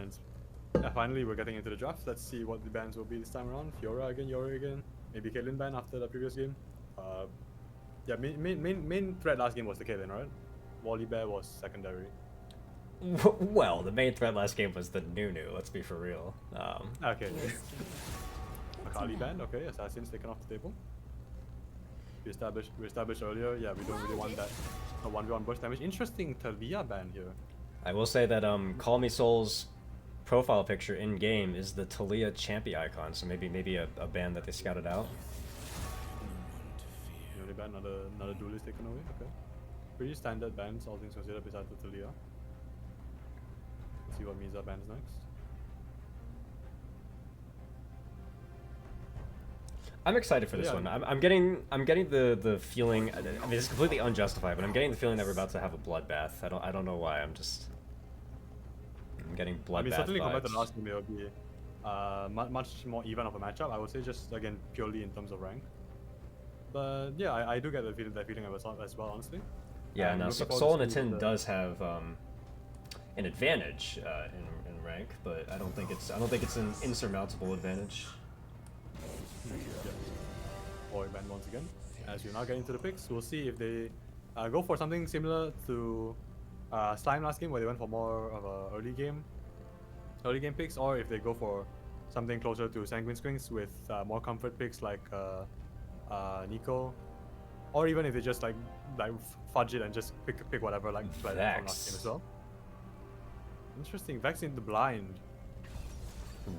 And finally, we're getting into the draft. Let's see what the bans will be this time around. Fiora again, Yori again. Maybe Caitlyn ban after the previous game. Yeah, main threat last game was the Caitlyn, right? Wally Bear was secondary. Well, the main threat last game was the Nunu. Let's be for real. Okay. Akali ban. Okay, Assassin's taken off the table. We established earlier. Yeah, we don't really want that 1v1 burst damage. Interesting Talia ban here. I will say that Call Me Soul's profile picture in game is the Talia Champy icon, so maybe a band that they scouted out. They ban another duelist taken away. Okay, pretty standard bans, all things considered, besides the Talia. Let's see what Misa bans next. I'm excited for this one. I'm getting the feeling. I mean, it's completely unjustified, but I'm getting the feeling that we're about to have a bloodbath. I don't know why. I'm getting bloodbath. I mean, certainly vibes. compared to last game, it will be much more even of a matchup. I would say, just again purely in terms of rank. But yeah, I do get that feeling as well, honestly. Yeah, now Soul in a Tin does have an advantage in rank, but I don't think it's an insurmountable advantage. Boy band once again. As we now get into the picks, we'll see if they go for something similar to Slime last game, where they went for more of a early game picks, or if they go for something closer to Sanguine Squinks with more comfort picks like Nico, or even if they just like fudge it and just pick whatever like from last game as well. Interesting, Vex in the blind.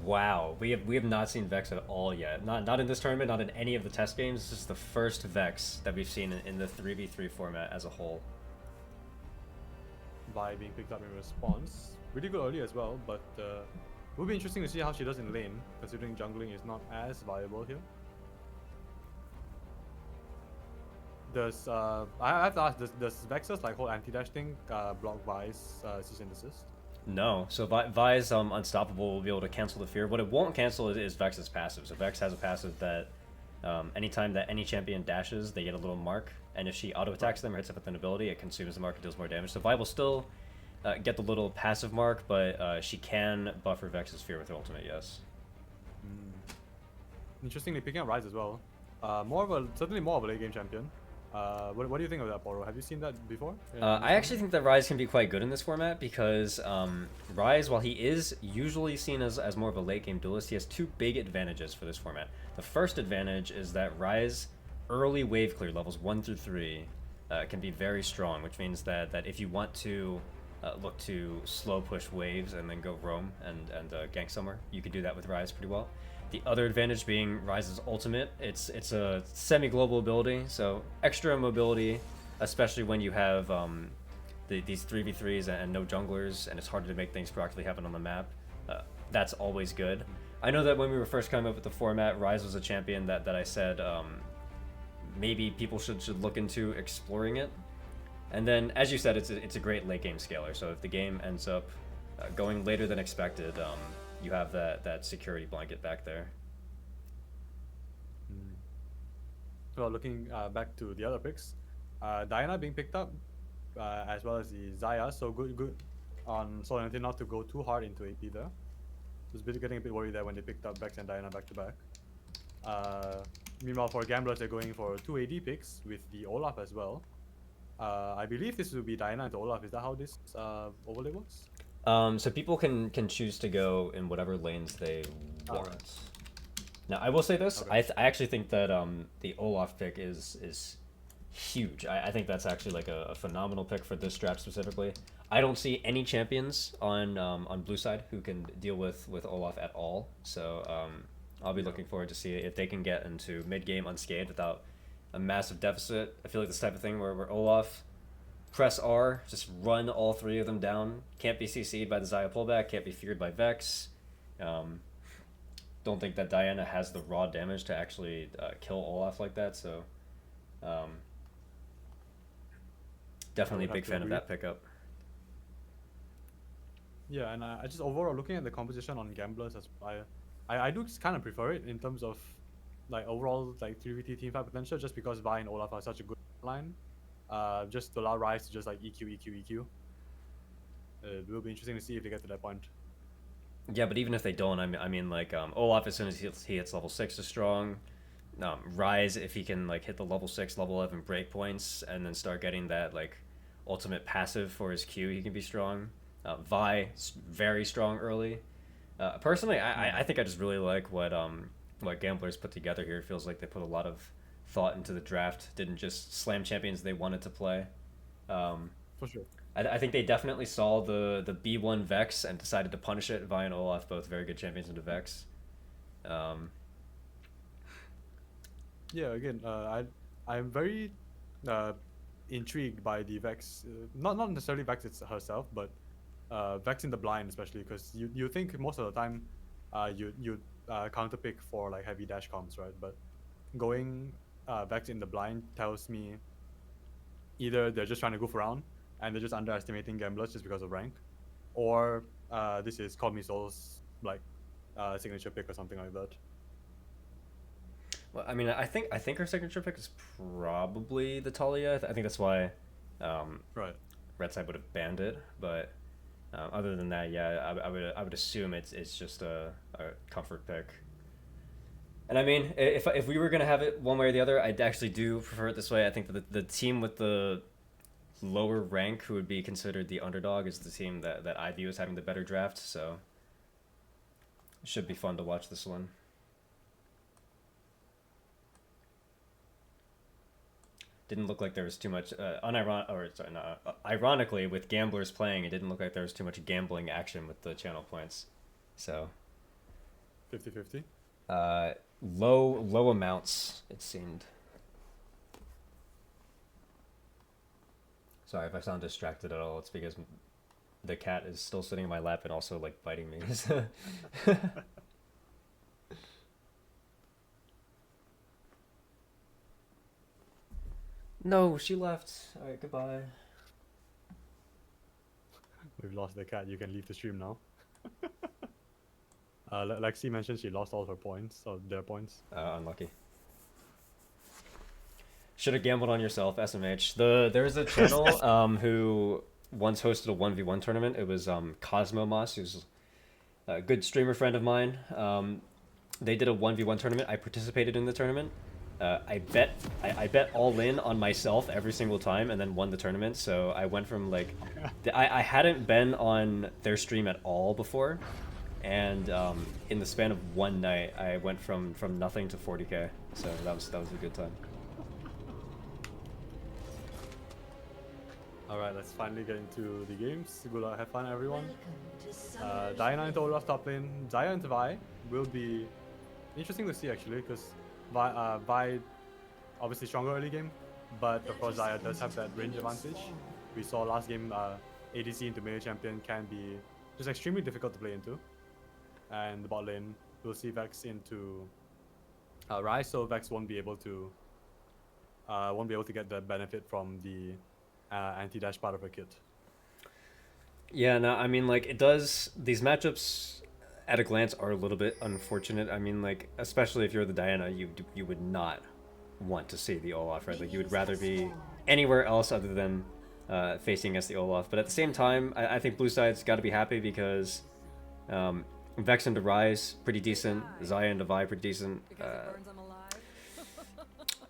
Wow, we have not seen Vex at all yet. Not in this tournament, not in any of the test games. This is the first Vex that we've seen in the 3v3 format as a whole. Vi being picked up in response. Really good early as well, but it will be interesting to see how she does in lane, considering jungling is not as viable here. Does I have to ask, does Vexus like whole anti-dash thing block Vi's cease and desist? No, so Vi's Unstoppable will be able to cancel the fear. What it won't cancel is Vex's passive. So Vex has a passive that anytime that any champion dashes, they get a little mark, and if she auto-attacks them or hits up with an ability, it consumes the mark and deals more damage. So Vi will still get the little passive mark, but she can buffer Vex's fear with her ultimate, yes. Interestingly, picking up Ryze as well. Certainly more of a late game champion. What do you think of that, Poro? Have you seen that before? I actually think that Ryze can be quite good in this format because Ryze, while he is usually seen as more of a late game duelist, he has two big advantages for this format. The first advantage is that Ryze early wave clear levels 1 through 3 can be very strong, which means that if you want to look to slow push waves and then go roam and gank somewhere, you could do that with Ryze pretty well. The other advantage being Ryze's ultimate. It's a semi-global ability, so extra mobility, especially when you have these 3v3s and no junglers, and it's harder to make things proactively happen on the map. That's always good. I know that when we were first coming up with the format, Ryze was a champion that I said maybe people should look into exploring it. And then, as you said, it's a great late game scaler. So if the game ends up going later than expected, you have that security blanket back there. Well, looking back to the other picks, Diana being picked up, as well as the Xayah. So good on Soul not to go too hard into AP there. Was getting a bit worried there when they picked up Vex and Diana back to back. Meanwhile, for Gamblurs, they're going for 2 AD picks with the Olaf as well. I believe this will be Diana and Olaf. Is that how this overlay works? So people can choose to go in whatever lanes they want. Right. Now, I will say this: okay. I actually think that the Olaf pick is huge. I think that's actually like a phenomenal pick for this strat specifically. I don't see any champions on blue side who can deal with Olaf at all. So I'll be looking forward to see if they can get into mid game unscathed without a massive deficit. I feel like this type of thing where Olaf. Press R, just run all 3 of them down. Can't be CC'd by the Xayah pullback, can't be feared by Vex. Don't think that Diana has the raw damage to actually kill Olaf like that, so definitely a big fan of that pickup. Yeah, and I just overall looking at the composition on Gamblers, I do kind of prefer it in terms of like overall like 3v3 teamfight potential, just because Vi and Olaf are such a good line. Just to allow Ryze to just like EQ. It will be interesting to see if they get to that point. Yeah, but even if they don't, I mean like Olaf as soon as he hits level 6 is strong. Rise if he can like hit the level 6, level 11 breakpoints and then start getting that like ultimate passive for his Q, he can be strong. Vi very strong early. Personally, I think I just really like what Gamblers put together here. It feels like they put a lot of thought into the draft. Didn't just slam champions they wanted to play. For sure. I think they definitely saw the B1 Vex and decided to punish it. Vi and Olaf both very good champions into Vex. Yeah, again, I'm very intrigued by the Vex. Not necessarily Vex herself, but Vex in the blind, especially because you think most of the time, you counter pick for like heavy dash comps, right? But going Vex in the blind tells me either they're just trying to goof around and they're just underestimating Gamblers just because of rank, or this is Call Me Soul's like signature pick or something like that. Well, I mean, I think her signature pick is probably the Talia. I think that's why Right. Red Side would have banned it. But other than that, yeah, I would assume it's just a comfort pick. And I mean, if we were gonna have it one way or the other, I actually do prefer it this way. I think that the team with the lower rank, who would be considered the underdog, is the team that I view as having the better draft. So it should be fun to watch this one. Didn't look like there was too much ironically, with Gamblers playing, it didn't look like there was too much gambling action with the channel points. So 50-50. Low amounts, it seemed. Sorry if I sound distracted at all. It's because the cat is still sitting in my lap and also like biting me. No, she left. All right, goodbye. We've lost the cat. You can leave the stream now. Lexi mentioned she lost all her points, or their points. Unlucky. Should have gambled on yourself, SMH. There's a channel who once hosted a 1v1 tournament. It was Cosmo Moss, who's a good streamer friend of mine. They did a 1v1 tournament. I participated in the tournament. I bet all in on myself every single time and then won the tournament. So I went from like I hadn't been on their stream at all before, and in the span of one night I went from nothing to 40k. So that was a good time. Alright, let's finally get into the games. Good luck, have fun everyone. Diana into Olaf top lane, Zaya into Vi will be interesting to see actually, because Vi obviously stronger early game, but of course Zaya does have that range advantage. We saw last game ADC into melee champion can be just extremely difficult to play into. And the bot lane, we'll see Vex into Rise, so Vex won't be able to get the benefit from the anti-dash part of her kit. Yeah, no, I mean, like, it does... These matchups, at a glance, are a little bit unfortunate. I mean, like, especially if you're the Diana, you would not want to see the Olaf, right? Like, you would rather be anywhere else other than facing against the Olaf. But at the same time, I think Blue Side's got to be happy because Vex into Rise, pretty decent. Zaya into Vi, pretty decent.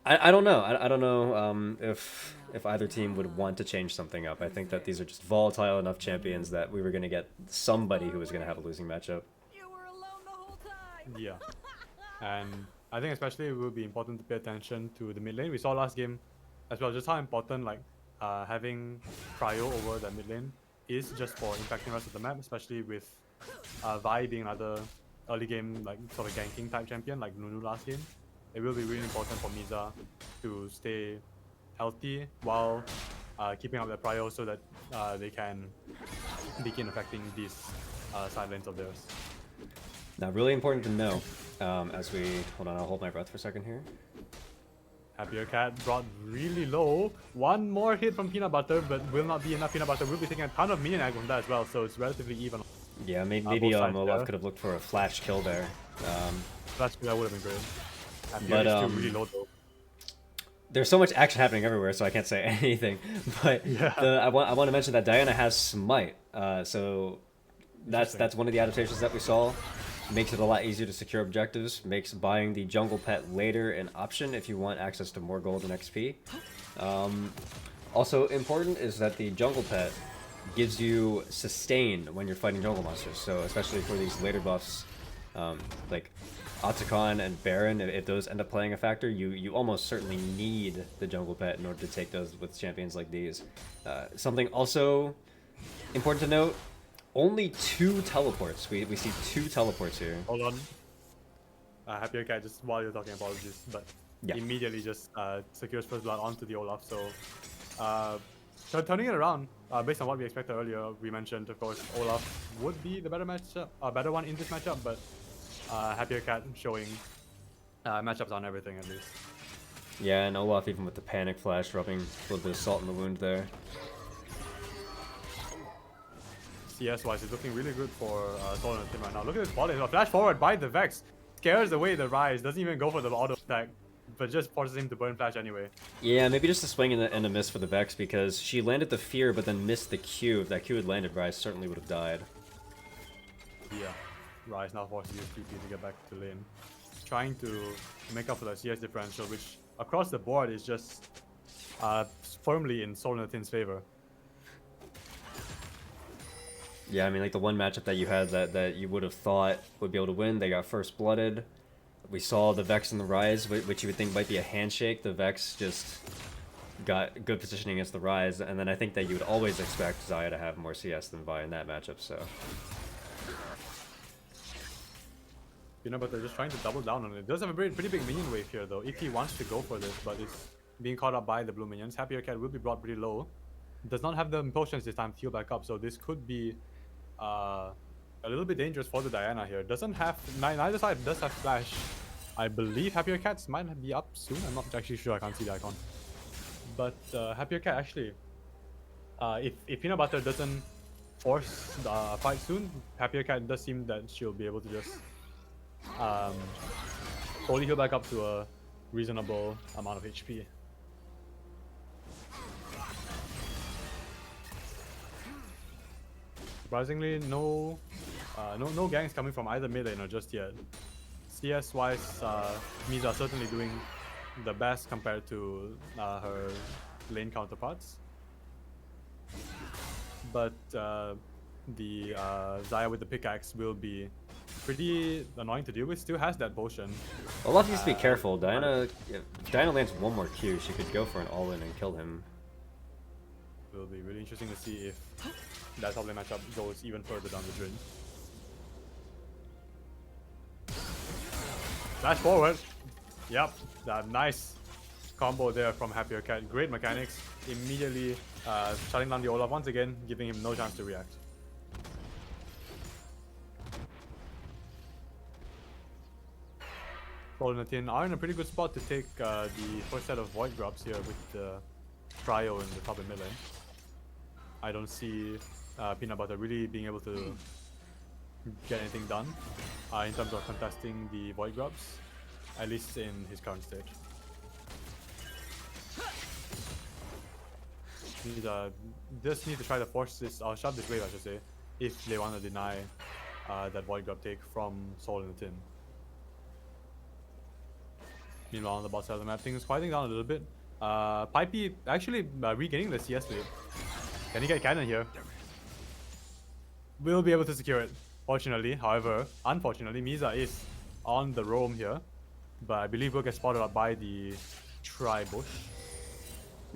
I don't know. I don't know if either team would want to change something up. I think that these are just volatile enough champions that we were going to get somebody who was going to have a losing matchup. You were alone the whole time. Yeah. And I think especially it will be important to pay attention to the mid lane. We saw last game as well just how important like having Cryo over the mid lane is just for impacting the rest of the map, especially with Vi being another early game like sort of ganking type champion like Nunu last game. It will be really important for Misa to stay healthy while keeping up their prio so that they can begin affecting these side lanes of theirs. Now, really important to know as we... Hold on, I'll hold my breath for a second here. Happier Cat brought really low. One more hit from Peanut Butter, but will not be enough. Peanut Butter will be taking a ton of minion ag from that as well, so it's relatively even. Yeah, maybe Olaf could have looked for a flash kill there. Flash kill, that would have been great. But still really low though. There's so much action happening everywhere, so I can't say anything. But yeah. I want to mention that Diana has Smite, so That's one of the adaptations that we saw. Makes it a lot easier to secure objectives. Makes buying the jungle pet later an option if you want access to more gold and XP. Also important is that the jungle pet gives you sustain when you're fighting jungle monsters. So especially for these later buffs, like Otacon and Baron, if those end up playing a factor, you almost certainly need the jungle pet in order to take those with champions like these. Something also important to note, only 2 teleports. We see 2 teleports here. Hold on. Happier Cat, just while you're talking, apologies, but Yeah. immediately just secures first blood onto the Olaf. So turning it around, based on what we expected earlier, we mentioned, of course, Olaf would be the better matchup, better one in this matchup, but Happier Cat showing matchups on everything at least. Yeah, and Olaf even with the panic flash, rubbing a little bit of salt in the wound there. CS-wise, it's looking really good for Soul and Tim right now. Look at this ball. Flash forward by the Vex. Scares away the Rise. Doesn't even go for the auto attack, but just forces him to burn Flash anyway. Yeah, maybe just a swing and a miss for the Vex because she landed the Fear but then missed the Q. If that Q had landed, Rise certainly would have died. Yeah. Rise now forces use TP to get back to lane. Trying to make up for the CS differential, which across the board is just firmly in Soul and Tin's favor. Yeah, I mean, like the one matchup that you had that you would have thought would be able to win, they got first blooded. We saw the Vex and the Rise, which you would think might be a handshake. The Vex just got good positioning against the Rise, and then I think that you would always expect Xayah to have more CS than Vi in that matchup, so. But they're just trying to double down on it. It does have a pretty big minion wave here, though, if he wants to go for this, but it's being caught up by the blue minions. Happier Cat will be brought pretty low. Does not have the potions this time to heal back up, so this could be a little bit dangerous for the Diana here. Doesn't have, neither side does have flash. I believe Happier Cats might be up soon. I'm not actually sure, I can't see the icon. But Happier Cat actually, if Peanut Butter doesn't force the fight soon, Happier Cat does seem that she'll be able to just slowly heal back up to a reasonable amount of HP. Surprisingly, no gangs coming from either mid laner just yet. CS wise, Misa certainly doing the best compared to her lane counterparts. But the Xayah with the pickaxe will be pretty annoying to deal with. Still has that potion. Olaf needs to be careful. Diana, if Diana lands one more Q, she could go for an all-in and kill him. Will be really interesting to see if that top lane matchup goes even further down the drain. Flash forward. Yep, that nice combo there from Happier Cat. Great mechanics. Immediately shutting down the Olaf once again, giving him no chance to react. Soul and Tin are in a pretty good spot to take the first set of Void Grubs here with the Cryo in the top and mid lane. I don't see Peanut Butter really being able to get anything done in terms of contesting the Void Grubs, at least in his current state. He just need to try to force this, or shove this wave I should say, if they want to deny that Void Grub take from Soul and Tin. Meanwhile on the bot side of the map, things quieting down a little bit. Pipey actually regaining the CS wave. Can he get cannon here? Will be able to secure it, fortunately. However, unfortunately, Misa is on the roam here. But I believe we'll get spotted up by the tri-bush.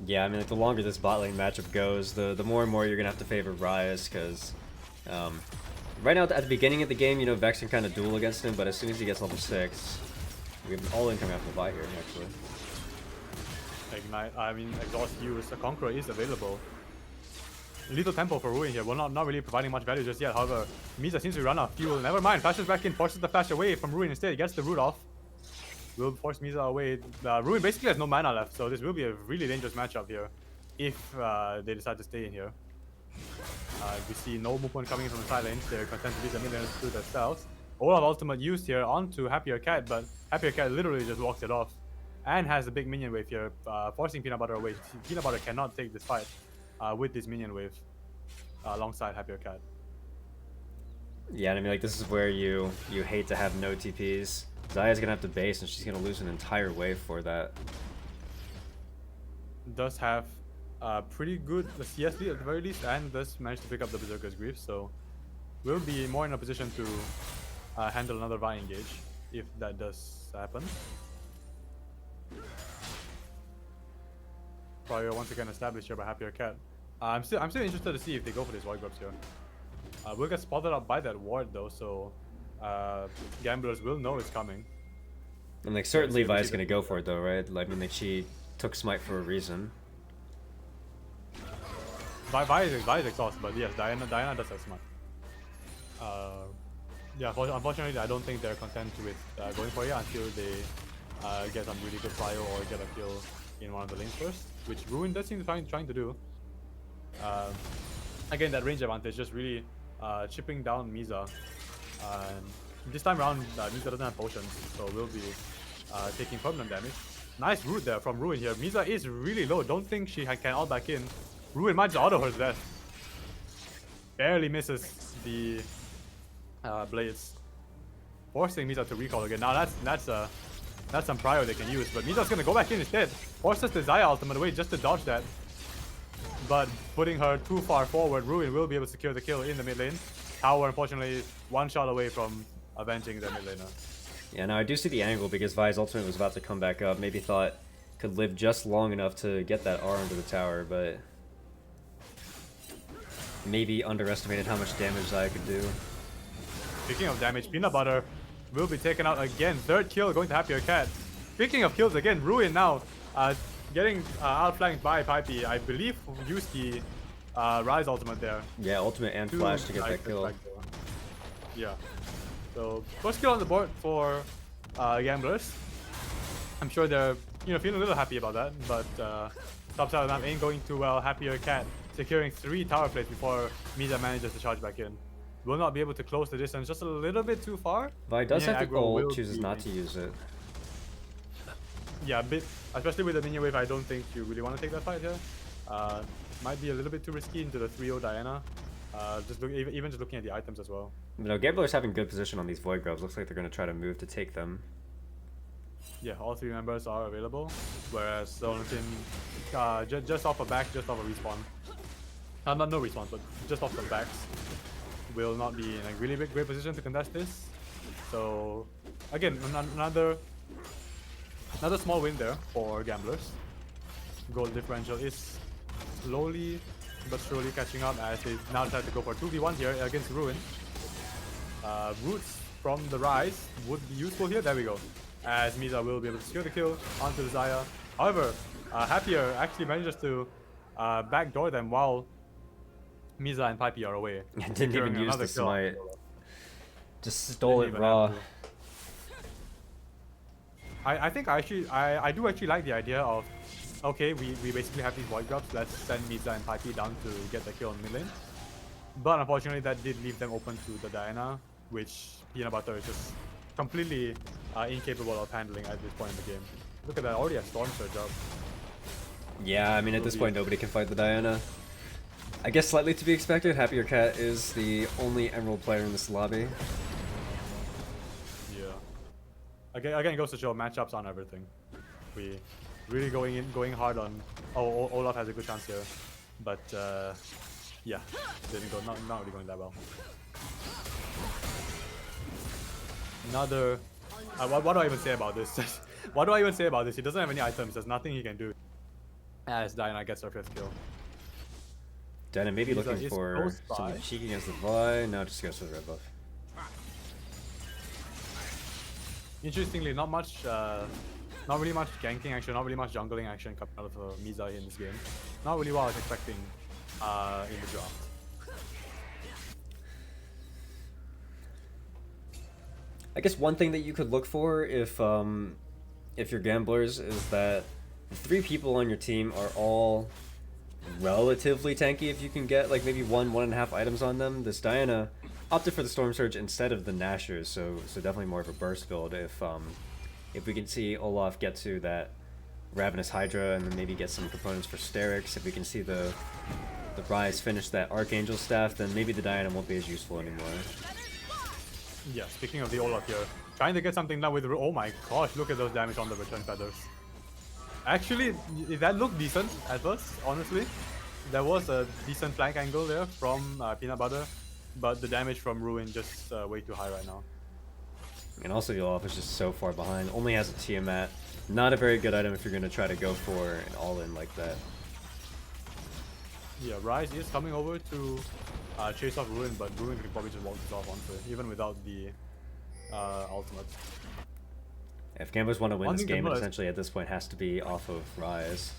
Yeah, I mean, like, the longer this bot lane matchup goes, the more and more you're going to have to favor Ryze, because right now at the beginning of the game, Vex can kind of duel against him, but as soon as he gets level 6, we have an all-in coming after the buy here, actually. Ignite, I mean, exhaust use, the Conqueror is available. Little tempo for Ruin here, well, not really providing much value just yet. However, Misa seems to run out of fuel. Never mind, flashes back in, forces the flash away from Ruin instead. He gets the root off. Will force Misa away. Ruin basically has no mana left, so this will be a really dangerous matchup here if they decide to stay in here. We see no movement coming in from the side lanes. They're content to leave the mid lanes to themselves. Olaf ultimate used here onto Happier Cat, but Happier Cat literally just walks it off and has a big minion wave here, forcing Peanut Butter away. Peanut Butter cannot take this fight with this minion wave alongside Happier Cat. Yeah, and I mean, like, this is where you hate to have no TPs. Zaya's gonna have to base, and she's gonna lose an entire wave for that. Does have pretty good CS lead at the very least, and does manage to pick up the Berserker's Grief, so will be more in a position to handle another Vi engage if that does happen. Probably once again established here by Happier Cat. I'm still interested to see if they go for these Void Grubs here. We'll get spotted up by that ward though, so Gamblers will know it's coming. And like certainly Vi's gonna go for it though, right? Like, I mean, like she took Smite for a reason. Vi is exhausted, but yes, Diana does have Smite. Yeah, unfortunately, I don't think they're content with going for it until they get some really good prio or get a kill in one of the lanes first, which Ruin does seem to be trying to do. Again, that range advantage just really chipping down Misa. This time around, Misa doesn't have potions, so will be taking permanent damage. Nice root there from Ruin here. Misa is really low. Don't think she can all back in. Ruin might just auto her death. Barely misses the blades, forcing Misa to recall again. Now that's some prio they can use, but Misa's gonna go back in instead. Forces the Zaya ultimate away just to dodge that. But putting her too far forward, Ruin will be able to secure the kill in the mid lane. Tower, unfortunately, one shot away from avenging the mid laner. Yeah, now I do see the angle because Vi's ultimate was about to come back up. Maybe thought could live just long enough to get that R into the tower, but maybe underestimated how much damage Zaya could do. Speaking of damage, Peanut Butter will be taken out again. Third kill going to Happier Cat. Speaking of kills again, Ruin now getting outflanked by Pipey. I believe used the Rise ultimate there. Yeah, ultimate and flash to get that kill. Yeah. So first kill on the board for Gamblers. I'm sure they're feeling a little happy about that, but top side of the map ain't going too well. Happier Cat securing 3 tower plates before Misa manages to charge back in. Will not be able to close the distance, just a little bit too far. Vi does have the ult, chooses not to use it. Yeah, especially with the minion wave, I don't think you really want to take that fight here. Might be a little bit too risky into the 3-0 Diana. Even just looking at the items as well. You know, Gamblers having good position on these Void Grubs. Looks like they're going to try to move to take them. Yeah, all 3 members are available, whereas Solomon just off a back, just off a respawn. No respawn, but just off the backs. Will not be in a really great position to contest this. So again, another small win there for Gamblers. Goal differential is slowly but surely catching up as they now decide to go for 2v1 here against Ruin. Roots from the Rise would be useful here. There we go. As Misa will be able to secure the kill onto the Zaya. However, Happier actually manages to backdoor them while Misa and Pipey are away. Didn't even use the smite. Just stole it raw. I think I do actually like the idea of, okay, we basically have these Void Grubs, let's send Misa and Pipey down to get the kill on mid lane. But unfortunately that did leave them open to the Diana, which Peanut Butter is just completely incapable of handling at this point in the game. Look at that, already a Storm Surge up. Yeah, I mean at this point nobody can fight the Diana. I guess slightly to be expected, Happier Cat is the only Emerald player in this lobby. Yeah. Again, it goes to show matchups on everything. We really going hard on. Oh, Olaf has a good chance here, but yeah, didn't go. Not really going that well. Another. What do I even say about this? What do I even say about this? He doesn't have any items. There's nothing he can do. As Diana gets her 5th kill. Diana maybe looking for something cheeky against the Vi. No, just goes for the red buff. Interestingly, not really much ganking action, not really much jungling action coming out of Misa in this game. Not really what I was expecting in the draft. I guess one thing that you could look for if you're Gamblers is that the 3 people on your team are all relatively tanky if you can get like maybe 1.5 items on them. This Diana opted for the Storm Surge instead of the Nashers, so definitely more of a burst build if we can see Olaf get to that Ravenous Hydra and then maybe get some components for Sterix. If we can see the Rise finish that Archangel staff, then maybe the Diana won't be as useful anymore. Yeah, speaking of the Olaf here, trying to get something done with... Oh my gosh, look at those damage on the return feathers. Actually, that looked decent at first, honestly. There was a decent flank angle there from Peanut Butter, but the damage from Ruin just way too high right now. And also the Olaf is just so far behind. Only has a Tiamat. Not a very good item if you're going to try to go for an all-in like that. Yeah, Rise is coming over to chase off Ruin, but Ruin can probably just walk this off onto it, even without the ultimate. If Gamblurs want to win One this thing to game, it note- essentially at this point has to be off of Rise.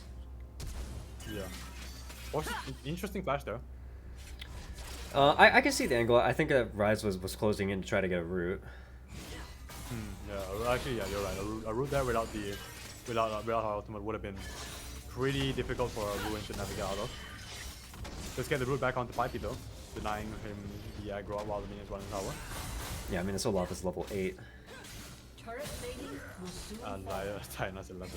Yeah. Interesting flash there. I can see the angle. I think that Rise was closing in to try to get a root. Yeah, actually, yeah, you're right. A root there without her ultimate would have been pretty difficult for Ruin to navigate out of. Let's get the root back onto Pipey though, denying him the aggro while the minions run in tower. Yeah, I mean, this Olaf is level 8. And Diana's 11.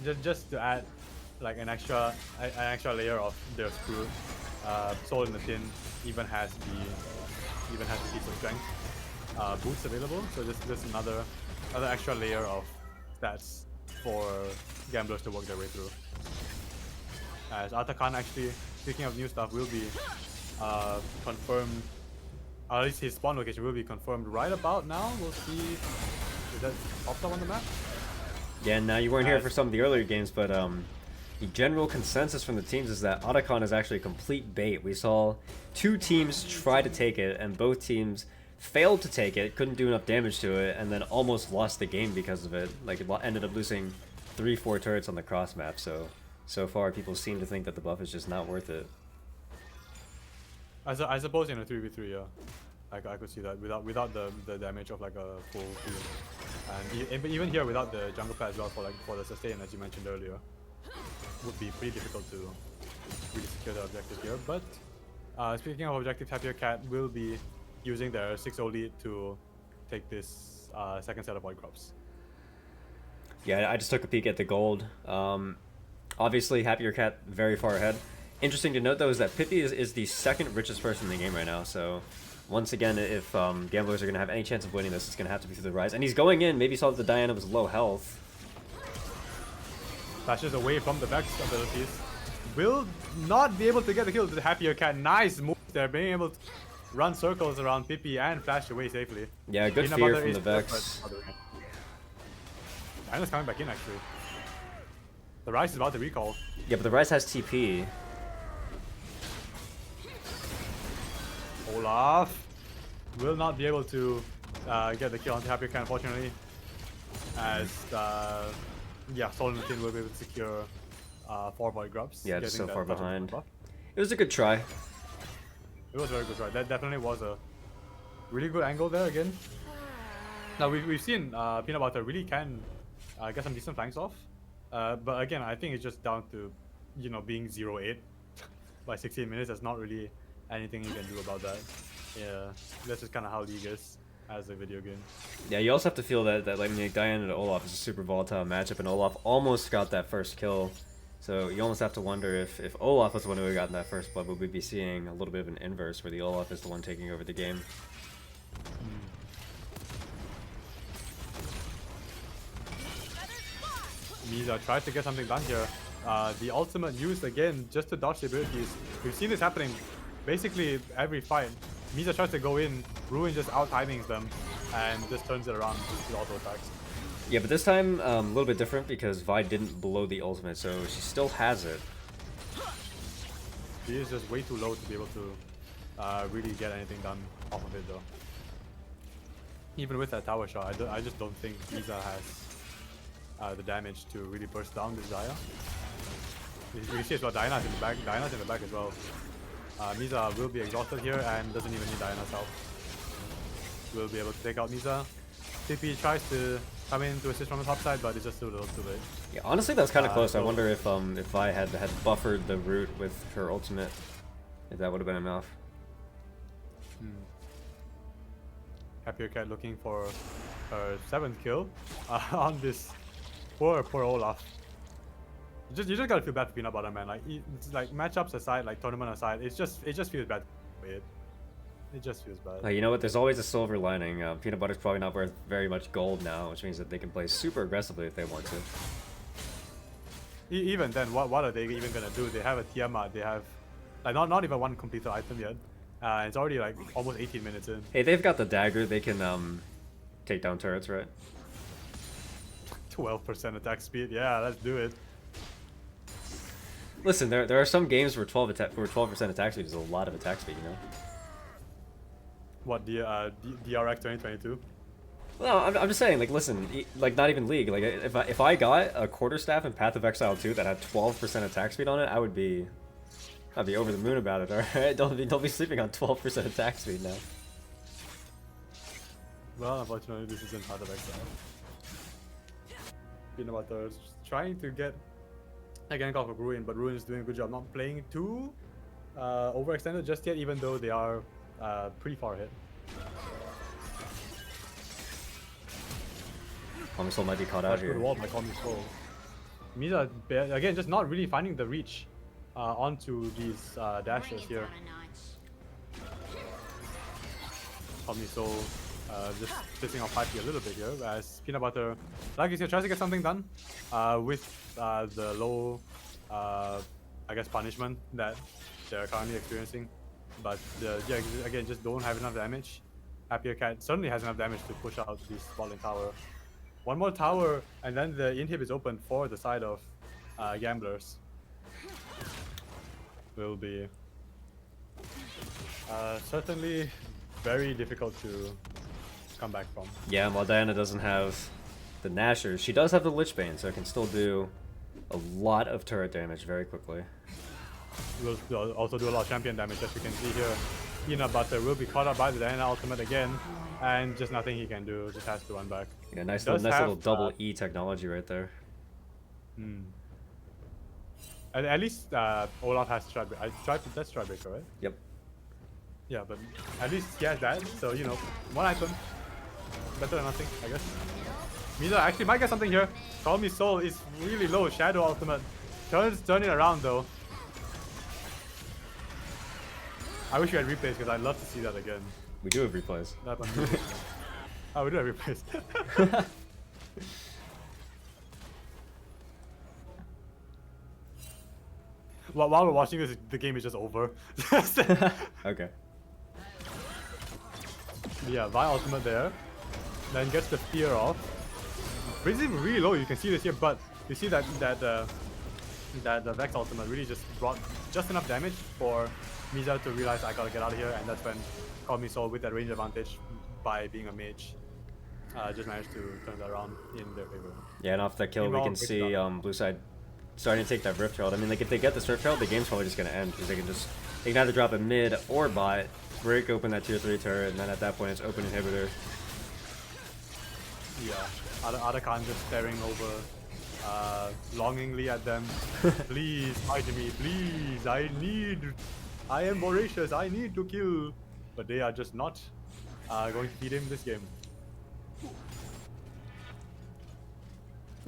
So. Just to add like an extra layer of their screw, Soul in the Tin even has the piece of strength boots available. So just another extra layer of stats for Gamblers to work their way through. As Atakan actually, speaking of new stuff, will be confirmed. At least his spawn location will be confirmed right about now. We'll see. Is that popped up on the map? Yeah, now you weren't here for some of the earlier games, but the general consensus from the teams is that Otacon is actually a complete bait. We saw 2 teams try to take it, and both teams failed to take it, couldn't do enough damage to it, and then almost lost the game because of it. Like, it ended up losing 3-4 turrets on the cross map, so far people seem to think that the buff is just not worth it. I suppose in a 3v3, yeah. I could see that without the damage of like a full field. And even here without the jungle pad as well for the sustain, as you mentioned earlier, would be pretty difficult to really secure the objective here. But speaking of objective, Happier Cat will be using their 6-0 lead to take this second set of Void Crops. Yeah, I just took a peek at the gold. Obviously, Happier Cat very far ahead. Interesting to note, though, is that Pippi is the second richest person in the game right now. So, once again, if Gamblers are going to have any chance of winning this, it's going to have to be through the Rise. And he's going in. Maybe saw that the Diana was low health. Flashes away from the Vex abilities. Will not be able to get the kill to the Happier Cat. Nice move there, being able to run circles around Pippi and flash away safely. Yeah, good Peanut fear Butter from is the Vex. Diana's coming back in, actually. The Rise is about to recall. Yeah, but the Rise has TP. Olaf will not be able to get the kill onto Happier Cat, unfortunately. As, yeah, Soul and Tin will be able to secure 4 Void Grubs. Yeah, just so far behind. Buff. It was a good try. It was very good, right? That definitely was a really good angle there again. Now, we've seen Peanut Butter really can get some decent flanks off. But again, I think it's just down to, you know, being 0-8 by 16 minutes. There's not really anything you can do about that. Yeah, that's just kind of how League is as a video game. Yeah, you also have to feel that like Diana and Olaf is a super volatile matchup, and Olaf almost got that first kill. So you almost have to wonder if Olaf was the one who had gotten that first blood, would we be seeing a little bit of an inverse where the Olaf is the one taking over the game? Misa tried to get something done here. The ultimate used again just to dodge the abilities. We've seen this happening basically every fight. Misa tries to go in, Ruin just out-timings them, and just turns it around with auto attacks. Yeah, but this time a little bit different because Vi didn't blow the ultimate, so she still has it. She is just way too low to be able to really get anything done off of it though. Even with that tower shot, I just don't think Misa has the damage to really burst down this Zaya. You see as well, Diana's in the back. Diana's in the back as well. Misa will be exhausted here and doesn't even need Diana's help. Will be able to take out Misa. Pippi tries to come in to assist from the top side, but it's just too little too late. Yeah, honestly, that was kind of close. I wonder if Vi had buffered the root with her ultimate, if that would have been enough. Happier Cat looking for her 7th kill on this poor Olaf. You just gotta feel bad for Peanut Butter, man. Like, it's like matchups aside, like tournament aside, it just feels bad. It just feels bad. You know what? There's always a silver lining. Peanut butter's probably not worth very much gold now, which means that they can play super aggressively if they want to. Even then, what are they even gonna do? They have a Tiamat. They have like not even one completed item yet. It's already like almost 18 minutes in. Hey, they've got the dagger. They can take down turrets, right? 12% attack speed. Yeah, let's do it. Listen, there are some games where 12% attack speed is a lot of attack speed, you know. What DRX 2022? Well, I'm just saying, like, listen, like, not even League. Like, if I got a quarterstaff in Path of Exile 2 that had 12% attack speed on it, I'd be over the moon about it. All right, don't be sleeping on 12% attack speed now. Well, unfortunately, this isn't Path of Exile. Peanut Butter is trying to get again call for Ruin, but Ruin is doing a good job not playing too overextended just yet, even though they are pretty far ahead. Comic might be caught out here. Good wall by Comic Misa again just not really finding the reach onto these dashes here. Comic just pissing off 5P a little bit here, as Peanut Butter, like you said, tries to get something done with the low, I guess, punishment that they're currently experiencing. But yeah, again, just don't have enough damage. Happier Cat certainly has enough damage to push out this bottom tower. One more tower, and then the inhib is open for the side of Gamblurs. Will be certainly very difficult to come back from. Yeah, while Diana doesn't have the Nashers, she does have the Lichbane, so it can still do a lot of turret damage very quickly. Will also do a lot of champion damage, as you can see here. Peanut Butter will be caught up by the Diana ultimate again, and just nothing he can do, just has to run back. Yeah, nice little double E technology right there. At least Olaf has Stradbreaker. That's Stradbreaker, right? Yep. Yeah, but at least he has that, so you know, one item. Better than nothing, I guess. Misa actually might get something here. Call Me Soul is really low. Shadow ultimate. Turn it around though. I wish we had replays because I'd love to see that again. We do have replays. Oh, we do have replays. While we're watching this, the game is just over. Okay. Yeah, Vi ultimate there. Then gets the fear off. Brings him really low, you can see this here, but you see that Vex ultimate really just brought just enough damage for Misa to realize I gotta get out of here, and that's when Call Me Soul with that range advantage by being a mage just managed to turn that around in their favor. Yeah, and off that kill we can see blue side starting to take that Rift Herald. I mean, like, if they get this Rift Herald, the game's probably just gonna end, because they can either drop it mid or bot, break open that tier 3 turret, and then at that point it's open inhibitor. Yeah, Adakan just staring over longingly at them. Please fight me, please, I am voracious, I need to kill. But they are just not going to feed him this game.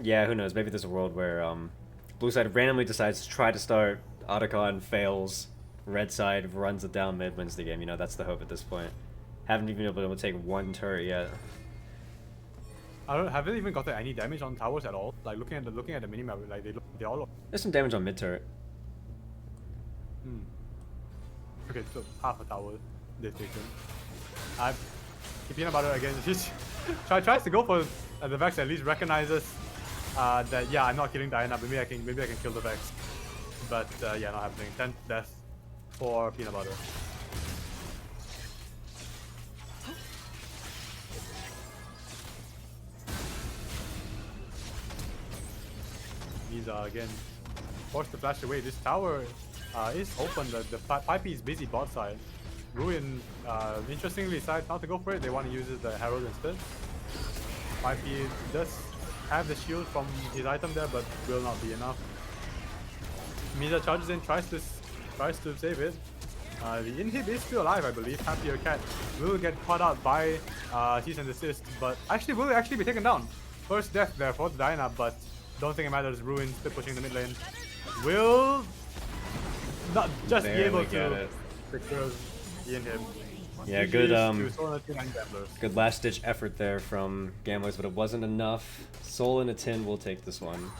Yeah, who knows, maybe there's a world where blue side randomly decides to try to start, Adakan fails, red side runs it down mid, wins the game. You know, that's the hope at this point. Haven't even been able to take one turret yet. Haven't even gotten any damage on towers at all. Like looking at the minimap, like they all look. There's some damage on mid turret. Okay, so half a tower they've taken. Peanut Butter again just tries to go for the Vex. At least recognizes that yeah, I'm not killing Diana. Maybe I can kill the Vex. But yeah, not happening. 10th death for Peanut Butter. Misa again forced to flash away. This tower is open. The Pipey is busy bot side. Ruin interestingly decides not to go for it. They want to use the Herald instead. Pipey does have the shield from his item there, but will not be enough. Misa charges in, tries to save it. The inhib is still alive, I believe. Happier Cat will get caught out by cease and desist, but will actually be taken down. First death there for the Diana, but don't think it matters. Ruin still pushing the mid lane. Will not just be able to secure the inhib. Yeah, GG's good to Soul and a Tin and Gamblers. good last ditch effort there from Gamblers, but it wasn't enough. Soul in a Tin will take this one.